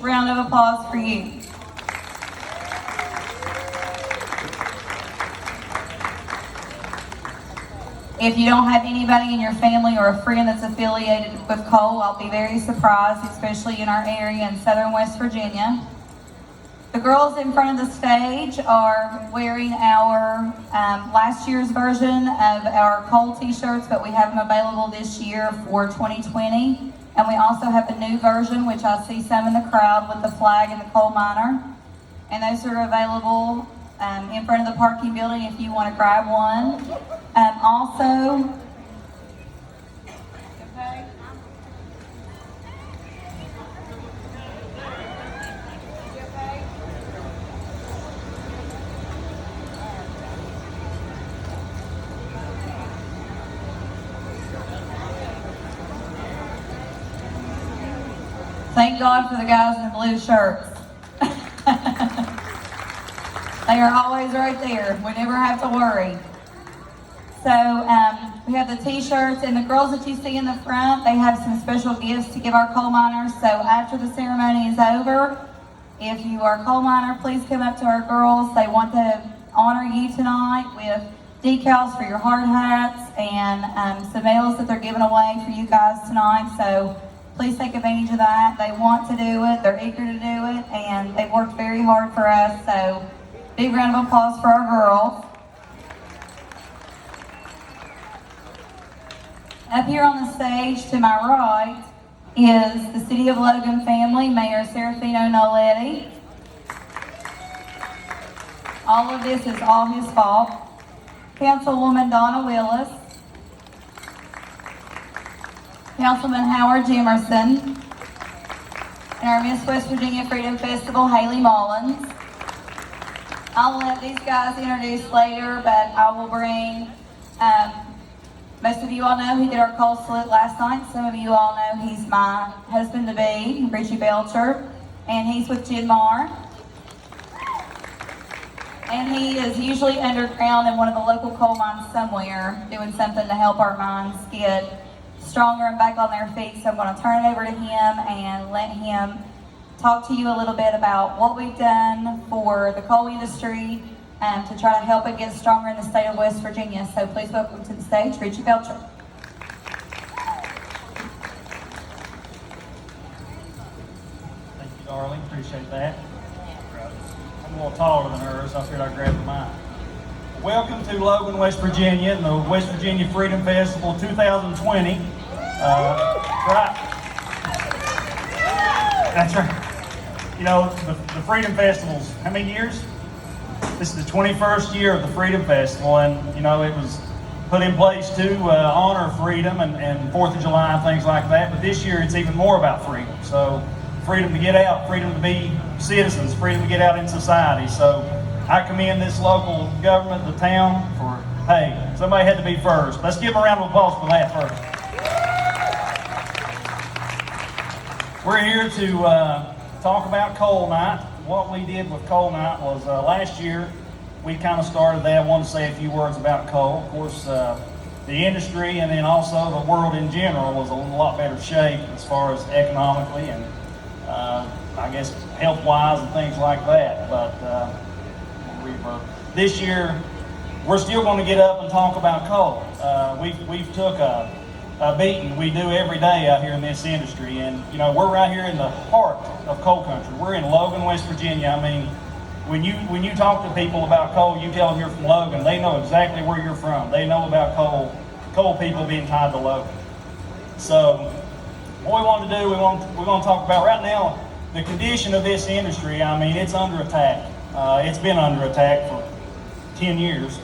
round of applause for you. If you don't have anybody in your family or a friend that's affiliated with coal, I'll be very surprised, especially in our area in southern West Virginia. The girls in front of the stage are wearing our last year's version of our coal t-shirts, but we have them available this year for 2020. And we also have the new version, which I see some in the crowd with the flag and the coal miner. And those are available in front of the parking building if you want to grab one. Also, thank God for the guys in the blue shirts. They are always right there. We never have to worry. So we have the t-shirts, and the girls that you see in the front, they have some special gifts to give our coal miners. So after the ceremony is over, if you are a coal miner, please come up to our girls. They want to honor you tonight with decals for your hard hats and some medals that they're giving away for you guys tonight. So please take advantage of that. They want to do it. They're eager to do it, and they've worked very hard for us. So big round of applause for our girls. Up here on the stage to my right is the City of Logan family, Mayor Serafino Noletti. All of this is all his fault. Councilwoman Donna Willis. Councilman Howard Jimerson. And our Miss West Virginia Freedom Festival, Haley Mullins. I'll let these guys introduce later, but I will bring, most of you all know he did our coal salute last night. Some of you all know he's my husband-to-be, Richie Belcher, and he's with Jidmar. And he is usually underground in one of the local coal mines somewhere, doing something to help our mines get stronger and back on their feet. So I'm going to turn it over to him and let him talk to you a little bit about what we've done for the coal industry to try to help it get stronger in the state of West Virginia. So please welcome to the stage, Richie Belcher. Thank you, darling. Appreciate that. I'm a little taller than her, so I figured I'd grab the mic. Welcome to Logan, West Virginia, and the West Virginia Freedom Festival 2020. Right. That's right. You know, the Freedom Festival's how many years? This is the 21st year of the Freedom Festival, and you know, it was put in place to honor freedom and 4th of July and things like that, but this year it's even more about freedom. So freedom to get out, freedom to be citizens, freedom to get out in society. So I commend this local government, the town, for, hey, somebody had to be first. Let's give them a round of applause for that first. We're here to talk about Coal Night. What we did with Coal Night was last year we kind of started that. I wanted to say a few words about coal. Of course, the industry and then also the world in general was in a lot better shape as far as economically and I guess health-wise and things like that. But this year we're still going to get up and talk about coal. We've took a beating we do every day out here in this industry, and you know, we're right here in the heart of coal country. We're in Logan, West Virginia. I mean, when you talk to people about coal, you tell them you're from Logan, they know exactly where you're from. They know about coal people being tied to Logan. So what we want to do, we're going to talk about right now the condition of this industry. I mean, it's under attack. It's been under attack for 10 years,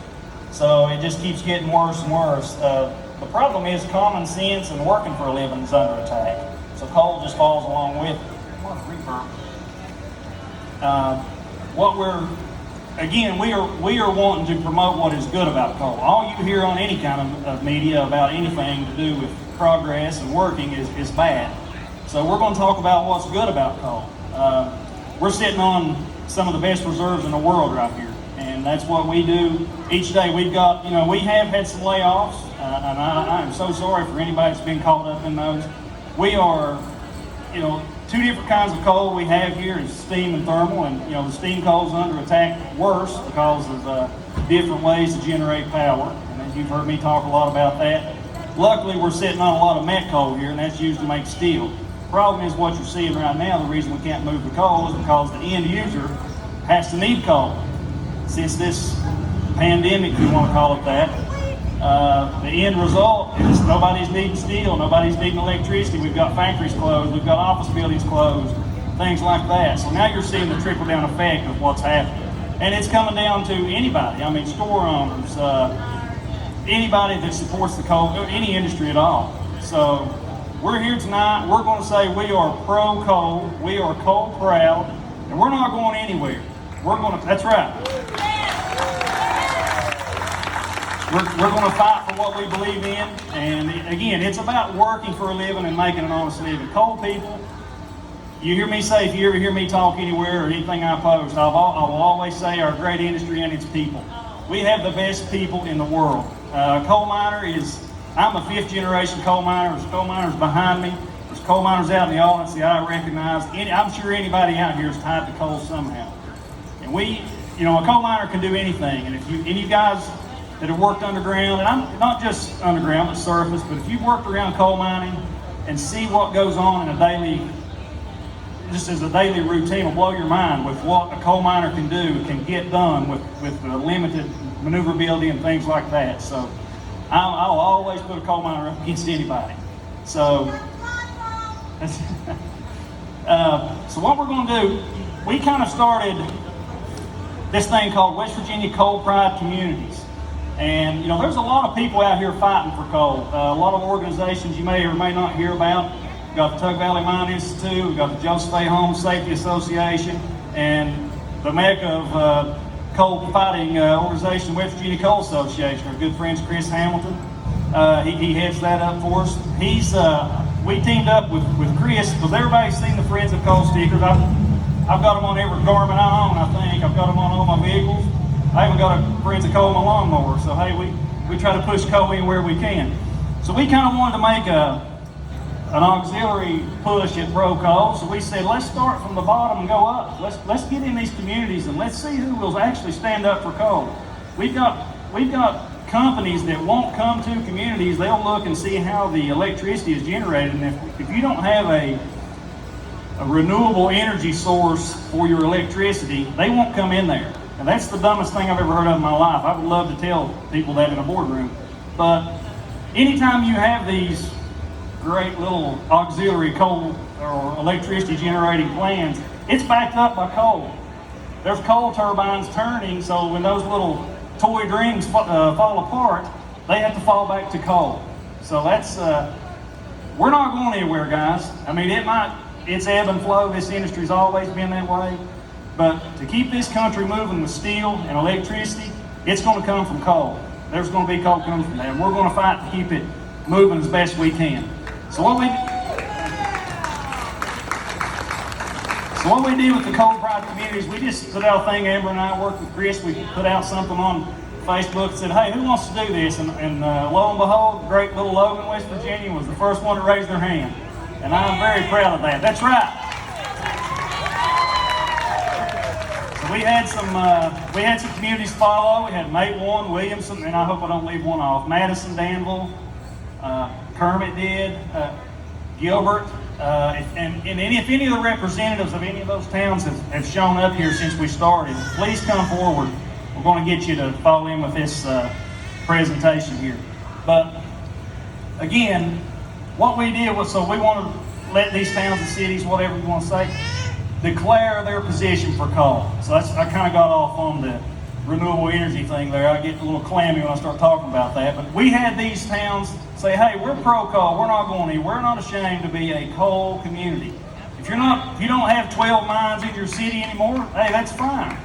so it just keeps getting worse and worse. The problem is common sense and working for a living is under attack. So coal just falls along with it. We are wanting to promote what is good about coal. All you hear on any kind of media about anything to do with progress and working is bad. So we're going to talk about what's good about coal. We're sitting on some of the best reserves in the world right here. And that's what we do each day. We've got, we have had some layoffs, and I am so sorry for anybody that's been caught up in those. We are, two different kinds of coal we have here is steam and thermal, and you know the steam coal is under attack worse because of different ways to generate power, and as you've heard me talk a lot about that. Luckily, we're sitting on a lot of met coal here, and that's used to make steel. Problem is what you're seeing right now, the reason we can't move the coal is because the end user has to need coal. Since this pandemic, if you want to call it that, the end result is nobody's needing steel, nobody's needing electricity. We've got factories closed, we've got office buildings closed, things like that. So now you're seeing the trickle down effect of what's happening. And it's coming down to anybody, I mean store owners, anybody that supports the coal, any industry at all. So we're here tonight, we're going to say we are pro-coal, we are coal proud, and we're not going anywhere. We're going to, that's right. We're going to fight for what we believe in, and again, it's about working for a living and making an honest living. Coal people, you hear me say, if you ever hear me talk anywhere or anything I post, I will always say our great industry and its people. We have the best people in the world. Coal miner is, I'm a fifth generation coal miner. There's coal miners behind me. There's coal miners out in the audience that I recognize. I'm sure anybody out here is tied to coal somehow. And we, you know, a coal miner can do anything. And if you, any guys that have worked underground, and I'm not just underground, but surface, but if you've worked around coal mining and see what goes on in a daily, just as a daily routine, will blow your mind with what a coal miner can do, can get done with limited maneuverability and things like that. So I'll always put a coal miner up against anybody. So, so what we're going to do, we kind of started this thing called West Virginia Coal Pride Communities. And, you know, there's a lot of people out here fighting for coal. A lot of organizations you may or may not hear about. We've got the Tug Valley Mine Institute, we've got the Joseph A. Holmes Safety Association, and the mecca of coal fighting organization, West Virginia Coal Association. Our good friends Chris Hamilton, he heads that up for us. We teamed up with Chris, because everybody's seen the Friends of Coal stickers. I've got them on every garment I own, I think. I've got them on all my vehicles. I even got a Friends of Coal on my lawnmower. So hey, we try to push coal in where we can. So we kind of wanted to make an auxiliary push at pro coal. So we said, let's start from the bottom and go up. Let's get in these communities and let's see who will actually stand up for coal. We've got companies that won't come to communities. They'll look and see how the electricity is generated. And if you don't have a renewable energy source for your electricity, they won't come in there. And that's the dumbest thing I've ever heard of in my life. I would love to tell people that in a boardroom. But anytime you have these great little auxiliary coal or electricity generating plants, it's backed up by coal. There's coal turbines turning, so when those little toy dreams fall apart, they have to fall back to coal. So that's, we're not going anywhere, guys. I mean, it's ebb and flow. This industry's always been that way. But to keep this country moving with steel and electricity, it's going to come from coal. There's going to be coal coming from there. And we're going to fight to keep it moving as best we can. So what we did with the Coal Pride communities, we just put out a thing. Amber and I worked with Chris. We put out something on Facebook and said, hey, who wants to do this? And lo and behold, great little Logan, West Virginia was the first one to raise their hand. And I'm very proud of that. That's right. So we had some communities follow. We had Maplewood, Williamson, and I hope I don't leave one off. Madison, Danville, Kermit did, Gilbert, and if any of the representatives of any of those towns have shown up here since we started, please come forward. We're going to get you to follow in with this presentation here. But again, what we did was, so we want to let these towns and cities, whatever you want to say, declare their position for coal. So I kind of got off on the renewable energy thing there. I get a little clammy when I start talking about that. But we had these towns say, hey, we're pro-coal. We're not going anywhere. We're not ashamed to be a coal community. If you don't have 12 mines in your city anymore, hey, that's fine.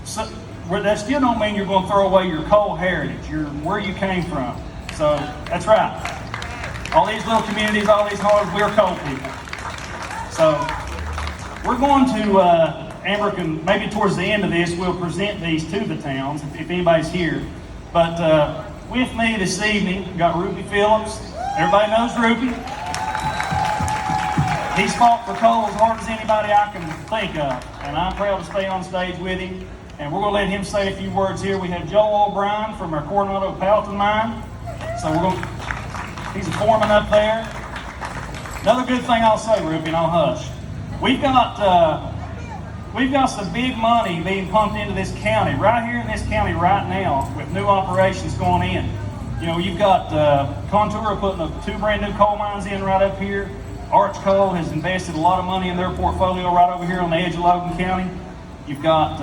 So that still don't mean you're going to throw away your coal heritage, where you came from. So that's right. All these little communities, all these homes, we're coal people. So we're going to, Amber can, maybe towards the end of this, we'll present these to the towns, if anybody's here. But with me this evening, we've got Ruby Phillips. Everybody knows Ruby. He's fought for coal as hard as anybody I can think of, and I'm proud to stay on stage with him. And we're going to let him say a few words here. We have Joel O'Brien from our Coronado Powellton mine. So he's a foreman up there. Another good thing I'll say, Ruby, and I'll hush. We've got some big money being pumped into this county, right here in this county right now, with new operations going in. You know, you've got Contour putting up 2 brand new coal mines in right up here. Arch Coal has invested a lot of money in their portfolio right over here on the edge of Logan County. You've got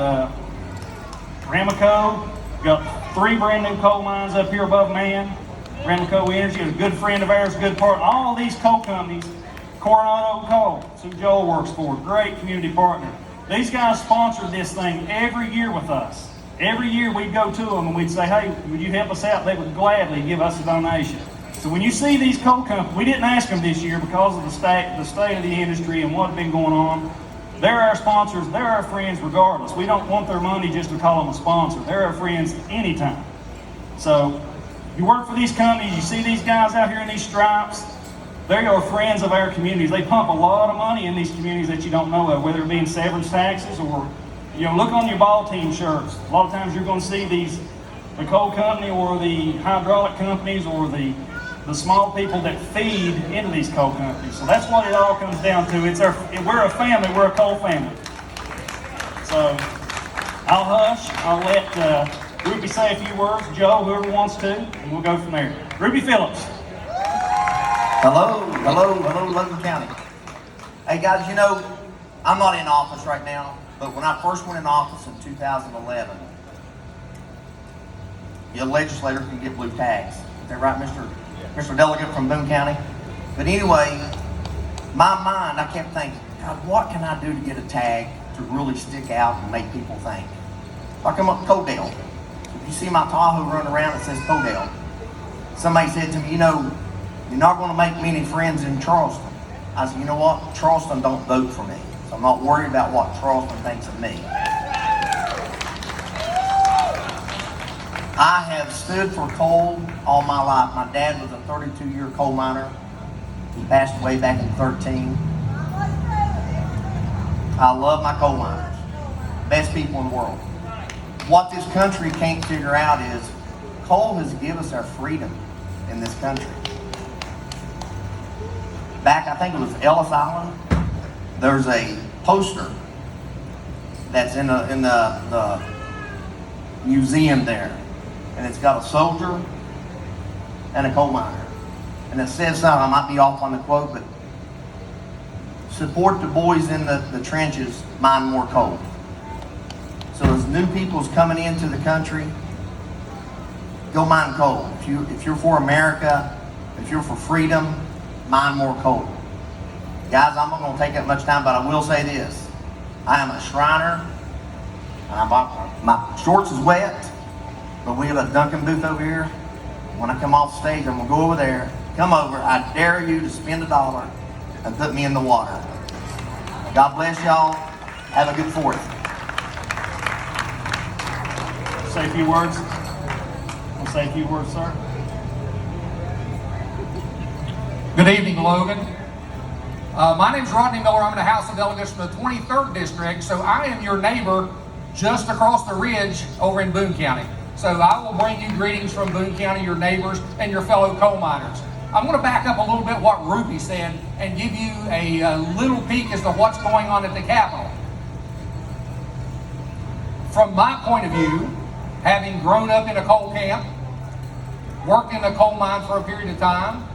Ramaco, got 3 brand new coal mines up here above Man. Ramaco Energy is a good friend of ours, a good partner. All these coal companies, Coronado Coal, that's who Joel works for, great community partner. These guys sponsored this thing every year with us. Every year we'd go to them and we'd say, hey, would you help us out? They would gladly give us a donation. So when you see these coal companies, we didn't ask them this year because of the state of the industry and what's been going on. They're our sponsors, they're our friends regardless. We don't want their money just to call them a sponsor. They're our friends anytime. So you work for these companies, you see these guys out here in these stripes, they are friends of our communities. They pump a lot of money in these communities that you don't know of, whether it be in severance taxes or, you know, look on your ball team shirts. A lot of times you're going to see the coal company or the hydraulic companies or the small people that feed into these coal companies. So that's what it all comes down to. We're a family, we're a coal family. So I'll hush, I'll let Ruby say a few words, Joe, whoever wants to, and we'll go from there. Ruby Phillips. Hello, Logan County. Hey guys, you know, I'm not in office right now, but when I first went in office in 2011, your legislator can get blue tags. Is that right, Mr. Delegate from Boone County? But anyway, my mind, I kept thinking, God, what can I do to get a tag to really stick out and make people think? So I come up to Codell. If you see my Tahoe running around, it says Codell. Somebody said to me, you know, you're not going to make many friends in Charleston. I said, you know what? Charleston don't vote for me. So I'm not worried about what Charleston thinks of me. I have stood for coal all my life. My dad was a 32-year coal miner. He passed away back in 13. I love my coal miners. Best people in the world. What this country can't figure out is coal has given us our freedom in this country. Back, I think it was Ellis Island, there's a poster that's in the museum there. And it's got a soldier and a coal miner. And it says something, I might be off on the quote, but support the boys in the trenches, mine more coal. So as new people's coming into the country, go mine coal. If you're for America, if you're for freedom, mine more coal. Guys, I'm not going to take up much time, but I will say this. I am a Shriner, and my shorts is wet, but we have a Dunkin' booth over here. When I come off stage, I'm going to go over there, come over, I dare you to spend $1 and put me in the water. God bless y'all. Have a good 4th. Say a few words. I'll say a few words, sir. Good evening, Logan. My name's Rodney Miller. I'm in the House of Delegates from the 23rd District, so I am your neighbor just across the ridge over in Boone County. So I will bring you greetings from Boone County, your neighbors, and your fellow coal miners. I'm going to back up a little bit what Ruby said and give you a little peek as to what's going on at the Capitol. From my point of view, having grown up in a coal camp, worked in a coal mine for a period of time,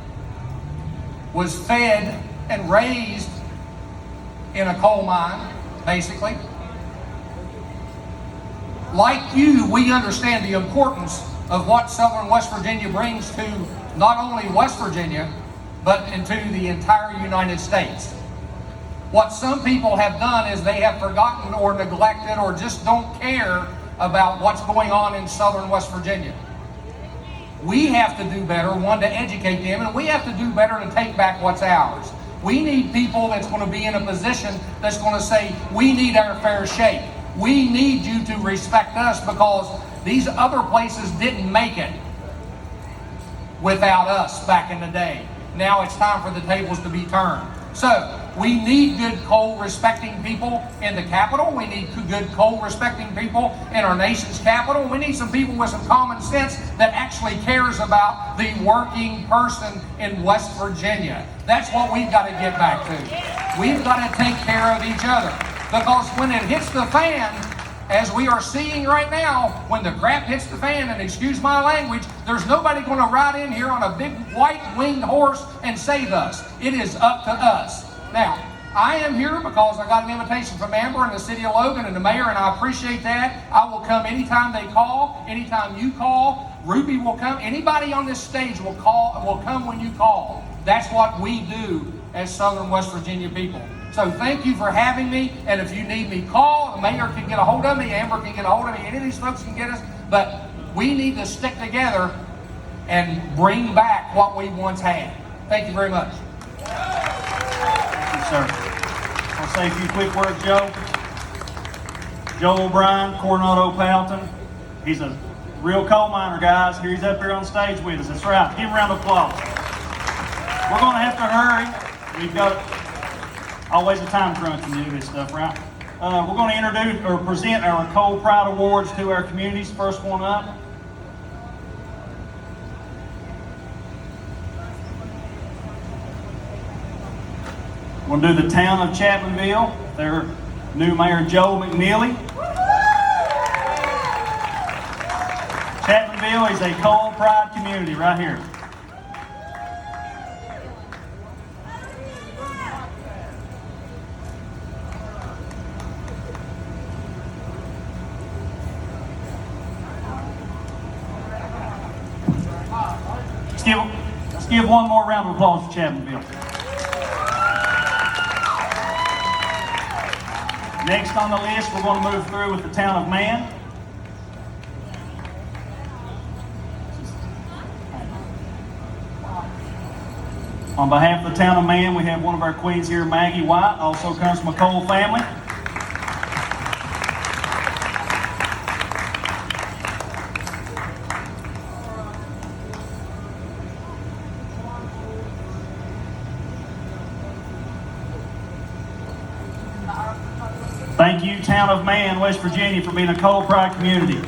was fed and raised in a coal mine, basically. Like you, we understand the importance of what Southern West Virginia brings to not only West Virginia, but into the entire United States. What some people have done is they have forgotten or neglected or just don't care about what's going on in Southern West Virginia. We have to do better, one, to educate them, and we have to do better to take back what's ours. We need people that's going to be in a position that's going to say, we need our fair shake. We need you to respect us because these other places didn't make it without us back in the day. Now it's time for the tables to be turned. So, We need good coal-respecting people in the capital. We need good coal-respecting people in our nation's capital. We need some people with some common sense that actually cares about the working person in West Virginia. That's what we've got to get back to. We've got to take care of each other. Because when it hits the fan, as we are seeing right now, when the crap hits the fan, and excuse my language, there's nobody going to ride in here on a big white-winged horse and save us. It is up to us. Now, I am here because I got an invitation from Amber and the city of Logan and the mayor, and I appreciate that. I will come anytime they call, anytime you call. Ruby will come. Anybody on this stage will come when you call. That's what we do as Southern West Virginia people. So thank you for having me, and if you need me, call. The mayor can get a hold of me, Amber can get a hold of me, any of these folks can get us, but we need to stick together and bring back what we once had. Thank you very much. Thank you, sir. I'll say a few quick words, Joe. Joe O'Brien, Coronado Powelton. He's a real coal miner, guys. He's up here on stage with us. That's right. Give him a round of applause. We're going to have to hurry. We've got always a time crunch when you do this stuff, right? We're going to introduce or present our Coal Pride Awards to our communities. First one up. We're going to do the town of Chapmanville. Their new mayor, Joe McNeely. Chapmanville is a coal pride community right here. Let's give one more round of applause to Chapmanville. Next on the list, we're going to move through with the town of Man. On behalf of the town of Man, we have one of our queens here, Maggie White, also comes from a coal family. Thank you, Town of Man, West Virginia, for being a coal pride community.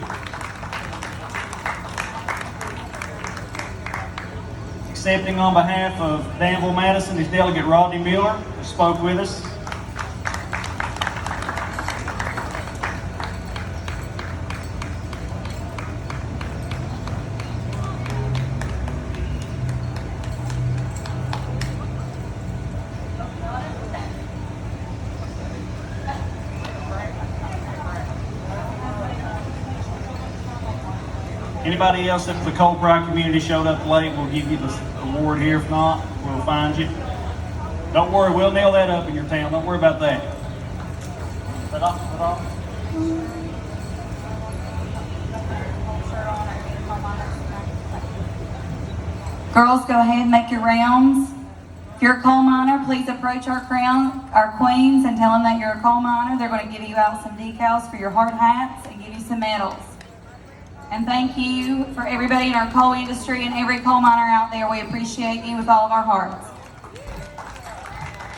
Accepting on behalf of Danville Madison is Delegate Rodney Miller, who spoke with us. Anybody else that the Coal Pride community showed up late, we'll give you the award here. If not, we'll find you. Don't worry, we'll nail that up in your town. Don't worry about that. Girls, go ahead and make your rounds. If you're a coal miner, please approach our queens and tell them that you're a coal miner. They're going to give you out some decals for your hard hats and give you some medals. And thank you for everybody in our coal industry and every coal miner out there. We appreciate you with all of our hearts.